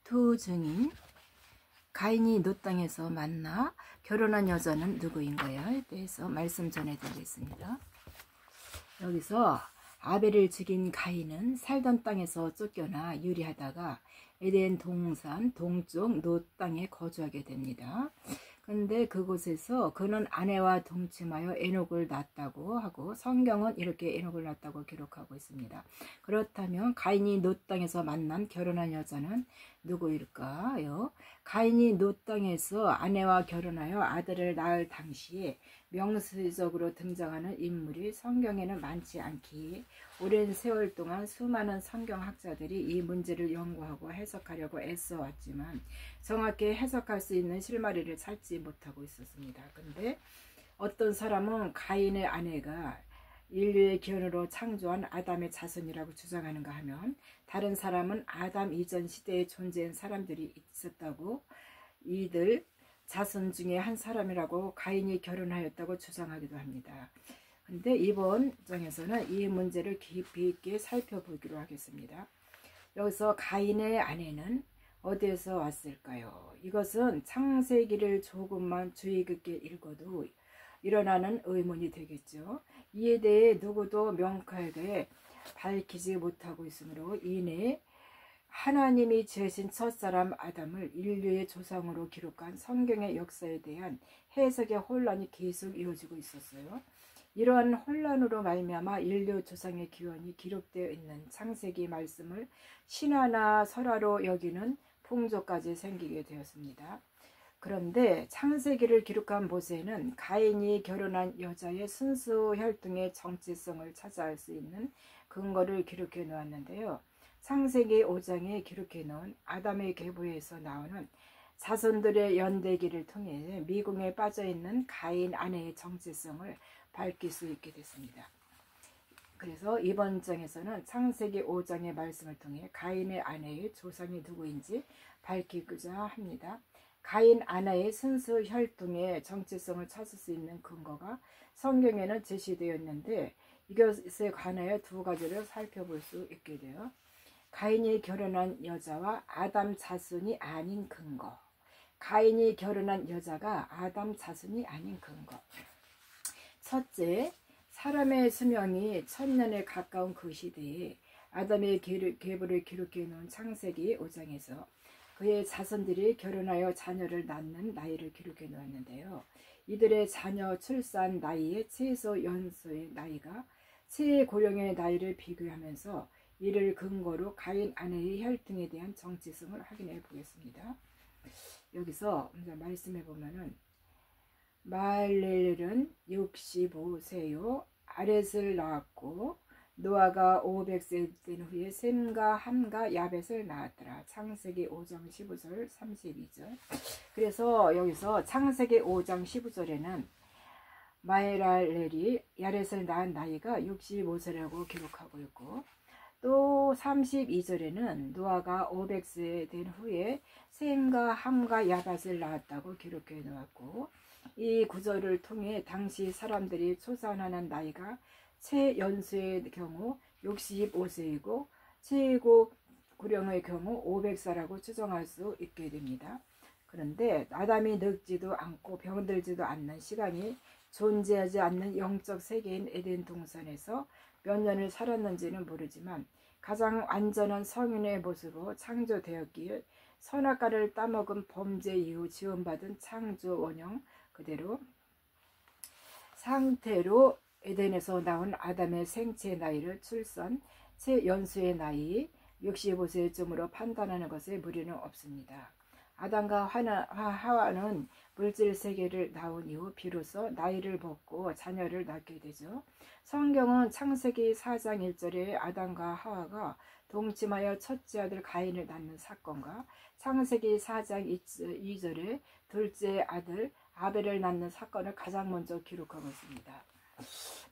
두 증인 가인이 노 땅에서 만나 결혼한 여자는 누구인가에 대해서 말씀 전해드리겠습니다. 여기서 아벨을 죽인 가인은 살던 땅에서 쫓겨나 유리하다가 에덴 동산 동쪽 노 땅에 거주하게 됩니다. 근데 그곳에서 그는 아내와 동침하여 에녹을 낳았다고 하고 성경은 이렇게 에녹을 낳았다고 기록하고 있습니다. 그렇다면 가인이 노 땅에서 만난 결혼한 여자는 누구일까요? 가인이 노 땅에서 아내와 결혼하여 아들을 낳을 당시에 명시적으로 등장하는 인물이 성경에는 많지 않기에 오랜 세월 동안 수많은 성경학자들이 이 문제를 연구하고 해석하려고 애써왔지만 정확히 해석할 수 있는 실마리를 찾지 못하고 있었습니다. 근데 어떤 사람은 가인의 아내가 인류의 기원으로 창조한 아담의 자손이라고 주장하는가 하면, 다른 사람은 아담 이전 시대에 존재한 사람들이 있었다고 이들 자손 중에 한 사람이라고 가인이 결혼하였다고 주장하기도 합니다. 근데 이번 장에서는 이 문제를 깊이 있게 살펴보기로 하겠습니다. 여기서 가인의 아내는 어디에서 왔을까요? 이것은 창세기를 조금만 주의 깊게 읽어도 일어나는 의문이 되겠죠. 이에 대해 누구도 명확하게 밝히지 못하고 있으므로 이내 하나님이 지으신 첫사람 아담을 인류의 조상으로 기록한 성경의 역사에 대한 해석의 혼란이 계속 이어지고 있었어요. 이러한 혼란으로 말미암아 인류 조상의 기원이 기록되어 있는 창세기 말씀을 신화나 설화로 여기는 풍조까지 생기게 되었습니다. 그런데 창세기를 기록한 모세는 가인이 결혼한 여자의 순수 혈통의 정체성을 찾아알 수 있는 근거를 기록해 놓았는데요. 창세기 5장에 기록해 놓은 아담의 계보에서 나오는 자손들의 연대기를 통해 미궁에 빠져있는 가인 아내의 정체성을 밝힐 수 있게 됐습니다. 그래서 이번 장에서는 창세기 5장의 말씀을 통해 가인의 아내의 조상이 누구인지 밝히고자 합니다. 가인 아내의 순수 혈통의 정체성을 찾을 수 있는 근거가 성경에는 제시되어 있는데, 이것에 관하여 두 가지를 살펴볼 수 있게 돼요. 가인이 결혼한 여자와 아담 자손이 아닌 근거. 가인이 결혼한 여자가 아담 자손이 아닌 근거. 첫째, 사람의 수명이 1000년에 가까운 그 시대에 아담의 계보를 기록해 놓은 창세기 5장에서 그의 자손들이 결혼하여 자녀를 낳는 나이를 기록해 놓았는데요. 이들의 자녀 출산 나이의 최소 연소의 나이가 최고령의 나이를 비교하면서 이를 근거로 가인 아내의 혈통에 대한 정체성을 확인해 보겠습니다. 여기서 말씀해 보면은 마할렐은 65세요. 아렛을 낳았고 노아가 500세 된 후에 셈과 함과 야벳을 낳았더라. 창세기 5장 15절 32절. 그래서 여기서 창세기 5장 15절에는 마할렐이 야렛을 낳은 나이가 65세라고 기록하고 있고, 또 32절에는 노아가 500세 된 후에 셈과 함과 야벳을 낳았다고 기록해 놓았고, 이 구절을 통해 당시 사람들이 추산하는 나이가 최연소의 경우 65세이고 최고 고령의 경우 500세라고 추정할 수 있게 됩니다. 그런데 아담이 늙지도 않고 병들지도 않는 시간이 존재하지 않는 영적 세계인 에덴 동산에서 몇 년을 살았는지는 모르지만 가장 완전한 성인의 모습으로 창조되었기에 선악과를 따먹은 범죄 이후 지원받은 창조 원형 그대로 상태로 에덴에서 나온 아담의 생체 나이를 출산 최연소의 나이 65세쯤으로 판단하는 것에 무리는 없습니다. 아담과 하와는 물질 세계를 나온 이후 비로소 나이를 먹고 자녀를 낳게 되죠. 성경은 창세기 4장 1절에 아담과 하와가 동침하여 첫째 아들 가인을 낳는 사건과 창세기 4장 2절에 둘째 아들 아벨을 낳는 사건을 가장 먼저 기록하고 있습니다.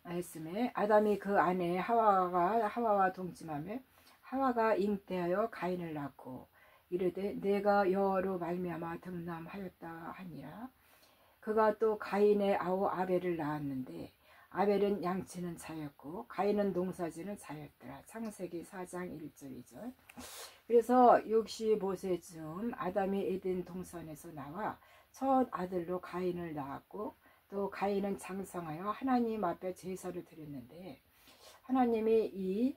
말씀에 아담이 그 아내 하와와 동침하며 하와가 잉태하여 가인을 낳고 이르되 내가 여호와로 말미암아 등남하였다 하니라. 그가 또 가인의 아우 아벨을 낳았는데 아벨은 양치는 자였고 가인은 농사지는 자였더라. 창세기 4장 1절 2절. 그래서 65세쯤 아담이 에덴 동산에서 나와 첫 아들로 가인을 낳았고, 또 가인은 장성하여 하나님 앞에 제사를 드렸는데, 하나님이 이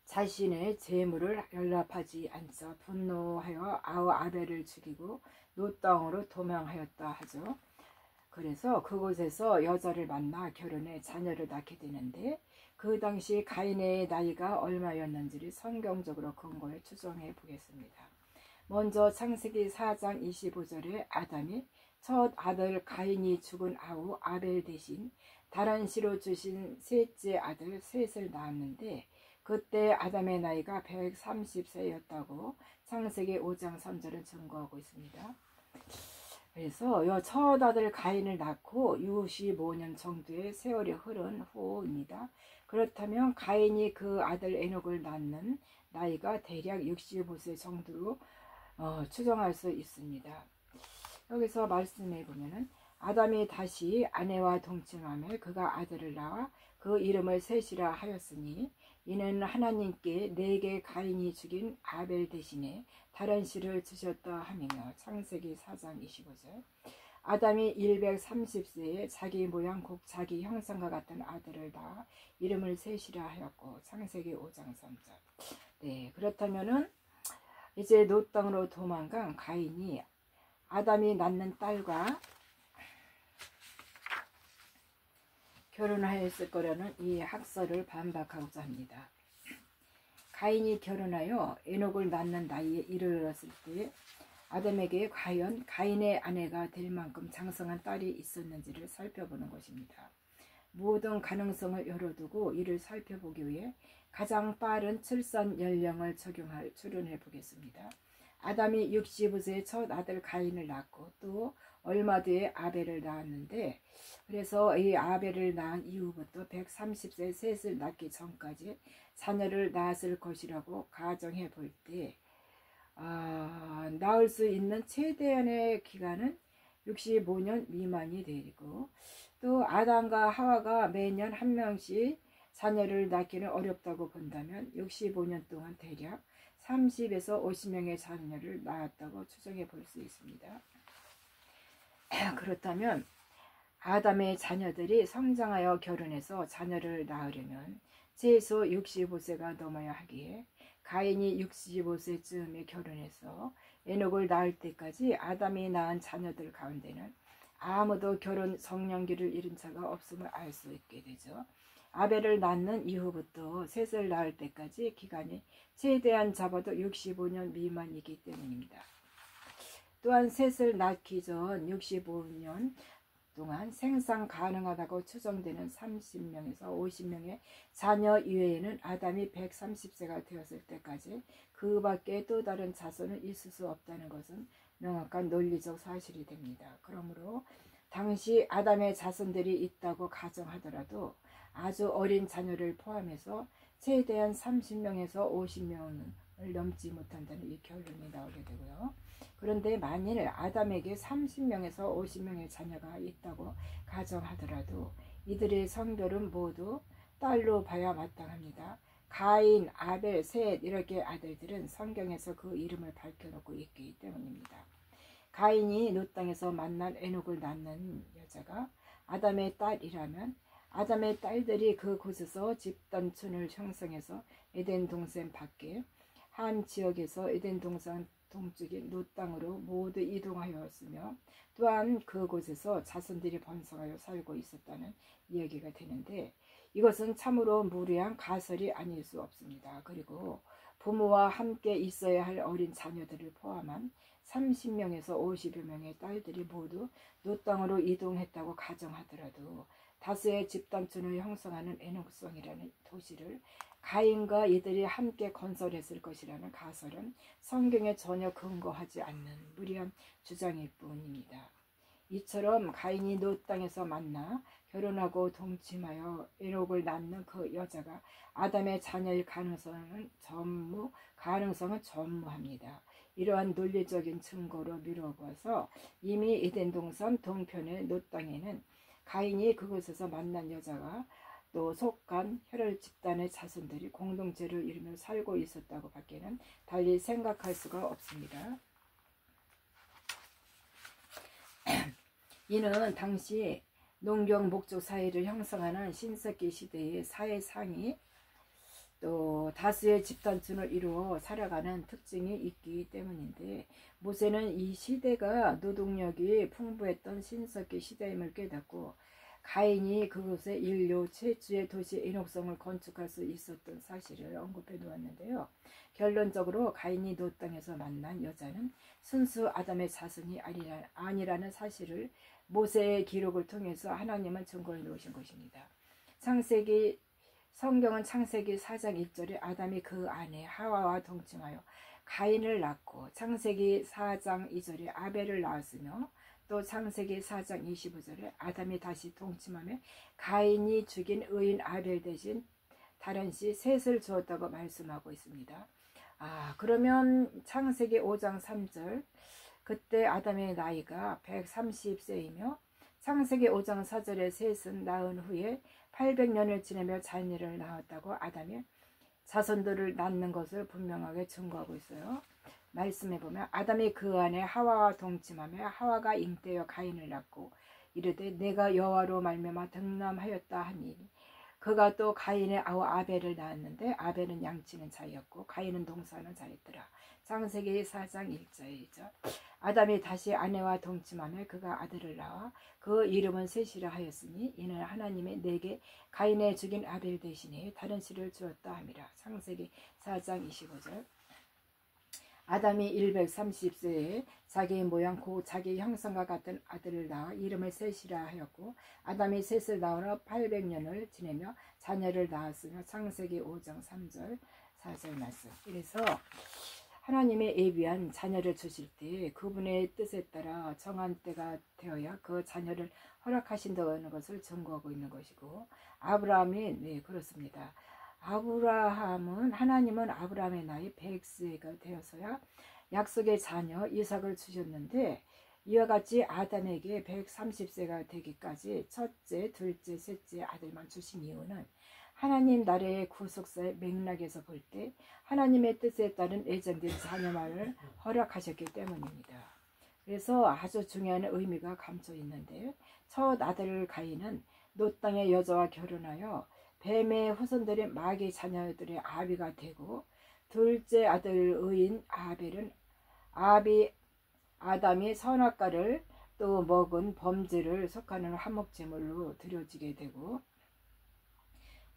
자신의 재물을 연락하지 않자 분노하여 아벨을 죽이고 노 땅으로 도망하였다 하죠. 그래서 그곳에서 여자를 만나 결혼해 자녀를 낳게 되는데, 그 당시 가인의 나이가 얼마였는지를 성경적으로 근거해 추정해 보겠습니다. 먼저 창세기 4장 25절에 아담이 첫 아들 가인이 죽은 아후 아벨 대신 다른 씨로 주신 셋째 아들 셋을 낳았는데, 그때 아담의 나이가 130세였다고 창세기 5장 3절은 증거하고 있습니다. 그래서 첫 아들 가인을 낳고 65년 정도의 세월이 흐른 후입니다. 그렇다면 가인이 그 아들 에녹을 낳는 나이가 대략 65세 정도로 추정할 수 있습니다. 여기서 말씀해 보면은 아담이 다시 아내와 동침하며 그가 아들을 낳아 그 이름을 셋이라 하였으니, 이는 하나님께 내게 가인이 죽인 아벨 대신에 다른 씨를 주셨다 함이며, 창세기 4장 25절. 아담이 130세에 자기 모양 곧 자기 형상과 같은 아들을 낳아 이름을 셋이라 하였고, 창세기 5장 3절. 네, 그렇다면은 이제 노 땅으로 도망간 가인이 아담이 낳는 딸과 결혼하였을 거라는 이 학설을 반박하고자 합니다. 가인이 결혼하여 에녹을 낳는 나이에 이르렀을 때 아담에게 과연 가인의 아내가 될 만큼 장성한 딸이 있었는지를 살펴보는 것입니다. 모든 가능성을 열어두고 이를 살펴보기 위해 가장 빠른 출산 연령을 추론해 보겠습니다. 아담이 65세에 첫 아들 가인을 낳고 또 얼마 뒤에 아벨을 낳았는데, 그래서 이 아벨을 낳은 이후부터 130세 셋을 낳기 전까지 자녀를 낳았을 것이라고 가정해 볼 때, 낳을 수 있는 최대한의 기간은 65년 미만이 되고, 또 아담과 하와가 매년 한 명씩 자녀를 낳기는 어렵다고 본다면 65년 동안 대략 30에서 50명의 자녀를 낳았다고 추정해 볼 수 있습니다. 그렇다면 아담의 자녀들이 성장하여 결혼해서 자녀를 낳으려면 최소 65세가 넘어야 하기에, 가인이 65세쯤에 결혼해서 에녹을 낳을 때까지 아담이 낳은 자녀들 가운데는 아무도 결혼 성년기를 이룬 자가 없음을 알 수 있게 되죠. 아벨을 낳는 이후부터 셋을 낳을 때까지 기간이 최대한 잡아도 65년 미만이기 때문입니다. 또한 셋을 낳기 전 65년 동안 생산 가능하다고 추정되는 30명에서 50명의 자녀 이외에는 아담이 130세가 되었을 때까지 그 밖에 또 다른 자손은 있을 수 없다는 것은 명확한 논리적 사실이 됩니다. 그러므로 당시 아담의 자손들이 있다고 가정하더라도 아주 어린 자녀를 포함해서 최대한 30명에서 50명을 넘지 못한다는 이 결론이 나오게 되고요. 그런데 만일 아담에게 30명에서 50명의 자녀가 있다고 가정하더라도 이들의 성별은 모두 딸로 봐야 마땅합니다. 가인, 아벨, 셋 이렇게 아들들은 성경에서 그 이름을 밝혀놓고 있기 때문입니다. 가인이 노 땅에서 만난 에녹을 낳는 여자가 아담의 딸이라면 아담의 딸들이 그곳에서 집단촌을 형성해서 에덴 동산 밖에 한 지역에서 에덴 동산 동쪽인 노 땅으로 모두 이동하였으며, 또한 그곳에서 자손들이 번성하여 살고 있었다는 이야기가 되는데, 이것은 참으로 무리한 가설이 아닐 수 없습니다. 그리고 부모와 함께 있어야 할 어린 자녀들을 포함한 30명에서 50여 명의 딸들이 모두 노 땅으로 이동했다고 가정하더라도 다수의 집단촌을 형성하는 에녹성이라는 도시를 가인과 이들이 함께 건설했을 것이라는 가설은 성경에 전혀 근거하지 않는 무리한 주장일 뿐입니다. 이처럼 가인이 노 땅에서 만나 결혼하고 동침하여 에녹을 낳는 그 여자가 아담의 자녀일 가능성은 전무합니다. 이러한 논리적인 증거로 미뤄보아서 이미 에덴 동산 동편의 노 땅에는 가인이 그곳에서 만난 여자가 또 속한 혈혈 집단의 자손들이 공동체를 이루며 살고 있었다고 밖에는 달리 생각할 수가 없습니다. 이는 당시 농경 목조 사회를 형성하는 신석기 시대의 사회상이 또 다수의 집단층을 이루어 살아가는 특징이 있기 때문인데, 모세는 이 시대가 노동력이 풍부했던 신석기 시대임을 깨닫고 가인이 그곳에 인류 최초의 도시 에녹성을 건축할 수 있었던 사실을 언급해 놓았는데요. 결론적으로 가인이 노 땅에서 만난 여자는 순수 아담의 자손이 아니라는 사실을 모세의 기록을 통해서 하나님은 증거해 놓으신 것입니다. 성경은 창세기 4장 1절에 아담이 그 아내 하와와 동침하여 가인을 낳고, 창세기 4장 2절에 아벨을 낳았으며, 또 창세기 4장 25절에 아담이 다시 동침하며 가인이 죽인 의인 아벨 대신 다른 씨 셋을 주었다고 말씀하고 있습니다. 그러면 창세기 5장 3절, 그때 아담의 나이가 130세이며 창세기 5장 4절의 셋은 낳은 후에 800년을 지내며 자녀를 낳았다고 아담이 자손들을 낳는 것을 분명하게 증거하고 있어요. 말씀해 보면 아담이 그 안에 하와와 동침하며 하와가 잉태여 가인을 낳고 이르되 내가 여호와로 말미암아 득남하였다 하니, 그가 또 가인의 아우 아벨을 낳았는데 아벨은 양치는 자였고 가인은 동사하는 자였더라. 창세기 4장 1절이죠. 아담이 다시 아내와 동침하며 그가 아들을 낳아 그 이름은 셋이라 하였으니 이는 하나님의 내게 가인의 죽인 아벨 대신에 다른 씨를 주었다 함이라. 창세기 4장 25절. 아담이 130세에 자기의 모양 곧 자기 형상과 같은 아들을 낳아 이름을 셋이라 하였고, 아담이 셋을 낳으러 800년을 지내며 자녀를 낳았으며 창세기 5장 3절 4절 말씀. 그래서 하나님의 예비한 자녀를 주실 때 그분의 뜻에 따라 정한 때가 되어야 그 자녀를 허락하신다는 것을 증거하고 있는 것이고, 아브라함이 그렇습니다. 하나님은 아브라함의 나이 100세가 되어서야 약속의 자녀 이삭을 주셨는데, 이와 같이 아담에게 130세가 되기까지 첫째, 둘째, 셋째 아들만 주신 이유는 하나님 나라의 구속사의 맥락에서 볼 때 하나님의 뜻에 따른 예정된 자녀만을 허락하셨기 때문입니다. 그래서 아주 중요한 의미가 감춰 있는데, 첫 아들 가인은 노 땅의 여자와 결혼하여 뱀의 후손들인 마귀 자녀들의 아비가 되고, 둘째 아들 의인 아벨은 아담이 선악과를 또 먹은 범죄를 속하는 화목제물로 드려지게 되고,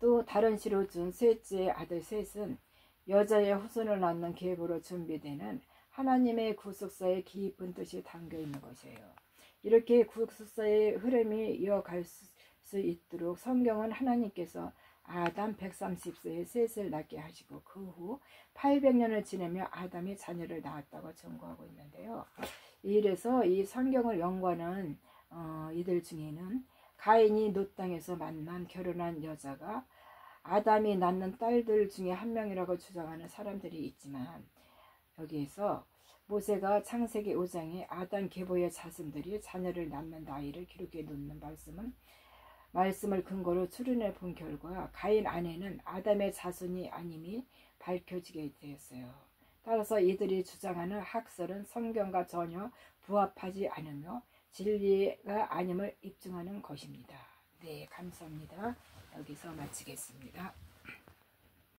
또 다른 씨로 준 셋째 아들 셋은 여자의 후손을 낳는 계보로 준비되는 하나님의 구속사의 깊은 뜻이 담겨 있는 것이에요. 이렇게 구속사의 흐름이 이어갈 수 있도록 성경은 하나님께서 아담 130세에 셋을 낳게 하시고 그 후 800년을 지내며 아담이 자녀를 낳았다고 증거하고 있는데요. 이래서 이 성경을 연구하는 이들 중에는 가인이 노 땅에서 만난 결혼한 여자가 아담이 낳는 딸들 중에 한 명이라고 주장하는 사람들이 있지만, 여기에서 모세가 창세기 5장에 아담 계보의 자손들이 자녀를 낳는 나이를 기록해 놓는 말씀을 근거로 추론해 본 결과 가인 아내는 아담의 자손이 아님이 밝혀지게 되었어요. 따라서 이들이 주장하는 학설은 성경과 전혀 부합하지 않으며 진리가 아님을 입증하는 것입니다. 네, 감사합니다. 여기서 마치겠습니다.